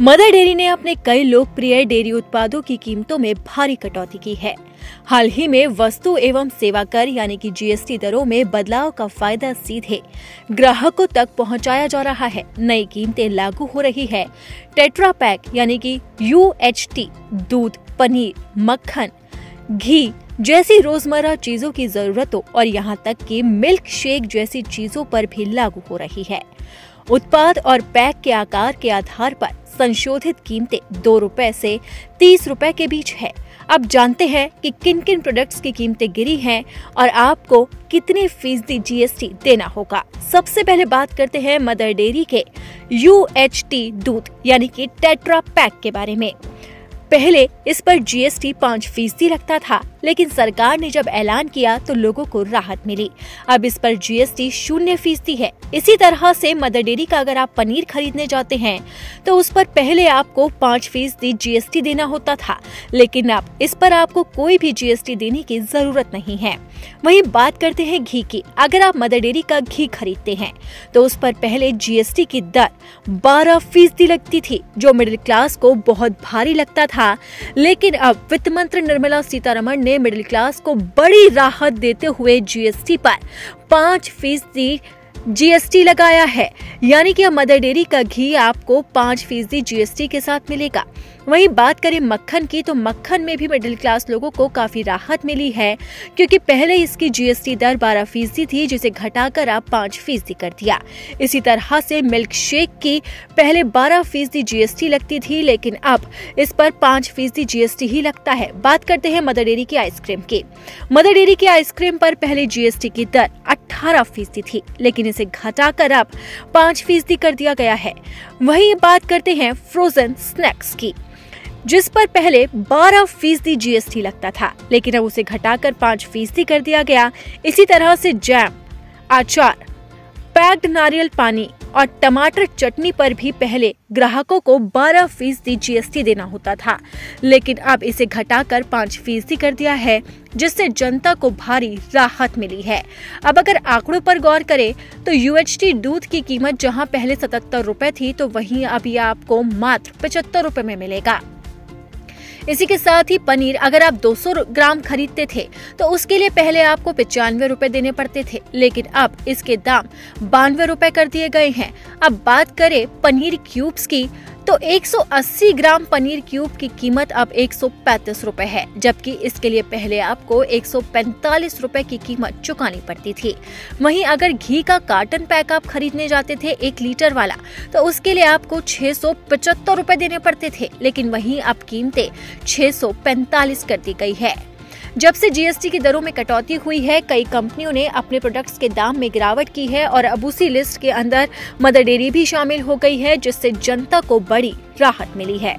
Mother dairy ने अपने कई लोकप्रिय डेयरी उत्पादों की कीमतों में भारी कटौती की है। हाल ही में वस्तु एवं सेवा कर यानी कि जीएसटी दरों में बदलाव का फायदा सीधे ग्राहकों तक पहुंचाया जा रहा है। नई कीमतें लागू हो रही है। टेट्रा पैक यानी कि UHT दूध, पनीर, मक्खन, घी जैसी रोजमर्रा चीजों की जरूरतों और यहां तक कि मिल्क शेक जैसी चीजों पर भी लागू हो रही है। उत्पाद और पैक के आकार के आधार पर संशोधित कीमतें 2 रुपए से 30 रुपए के बीच है। अब जानते हैं कि किन किन प्रोडक्ट्स की कीमतें गिरी हैं और आपको कितने फीसदी जीएसटी देना होगा। सबसे पहले बात करते हैं मदर डेयरी के UHT दूध यानी कि टेट्रा पैक के बारे में। पहले इस पर जीएसटी 5% लगता था, लेकिन सरकार ने जब ऐलान किया तो लोगों को राहत मिली। अब इस पर जीएसटी 0% है। इसी तरह से मदर डेयरी का अगर आप पनीर खरीदने जाते हैं तो उस पर पहले आपको 5% जीएसटी देना होता था, लेकिन अब इस पर आपको कोई भी जीएसटी देने की जरूरत नहीं है। वहीं बात करते हैं घी की। अगर आप मदर डेयरी का घी खरीदते हैं तो उस पर पहले जीएसटी की दर 12% लगती थी, जो मिडिल क्लास को बहुत भारी लगता था। लेकिन अब वित्त मंत्री निर्मला सीतारमण ने मिडिल क्लास को बड़ी राहत देते हुए जीएसटी पर 5% जीएसटी लगाया है, यानी कि अब मदर डेयरी का घी आपको 5% जीएसटी के साथ मिलेगा। वहीं बात करें मक्खन की, तो मक्खन में भी मिडिल क्लास लोगों को काफी राहत मिली है, क्योंकि पहले इसकी जीएसटी दर 12% थी, जिसे घटाकर अब 5% कर दिया। इसी तरह से मिल्क शेक की पहले 12% जीएसटी लगती थी, लेकिन अब इस पर 5% जीएसटी ही लगता है। बात करते हैं मदर डेयरी की आइसक्रीम की। मदर डेयरी की आइसक्रीम पर पहले जीएसटी की दर 18% थी, लेकिन इसे घटाकर अब 5% कर दिया गया है। वहीं बात करते हैं फ्रोजन स्नैक्स की, जिस पर पहले 12% जीएसटी लगता था, लेकिन अब उसे घटाकर 5% कर दिया गया। इसी तरह से जैम, अचार, पैक्ड नारियल पानी और टमाटर चटनी पर भी पहले ग्राहकों को 12% जीएसटी देना होता था, लेकिन अब इसे घटाकर 5% कर दिया है, जिससे जनता को भारी राहत मिली है। अब अगर आंकड़ों पर गौर करें तो UHT दूध की कीमत जहां पहले 77 रुपए थी, तो वहीं अब ये आपको मात्र 75 रुपए में मिलेगा। इसी के साथ ही पनीर अगर आप 200 ग्राम खरीदते थे तो उसके लिए पहले आपको 95 रुपए देने पड़ते थे, लेकिन अब इसके दाम 92 रुपए कर दिए गए हैं। अब बात करें पनीर क्यूब्स की, तो 180 ग्राम पनीर क्यूब की कीमत अब 135 रुपए है, जबकि इसके लिए पहले आपको 145 रुपए की कीमत चुकानी पड़ती थी। वहीं अगर घी का कार्टन पैक आप खरीदने जाते थे 1 लीटर वाला, तो उसके लिए आपको 675 रुपए देने पड़ते थे, लेकिन वहीं अब कीमतें 645 कर दी गई है। जब से जीएसटी की दरों में कटौती हुई है, कई कंपनियों ने अपने प्रोडक्ट्स के दाम में गिरावट की है और अब उसी लिस्ट के अंदर मदर डेयरी भी शामिल हो गई है, जिससे जनता को बड़ी राहत मिली है।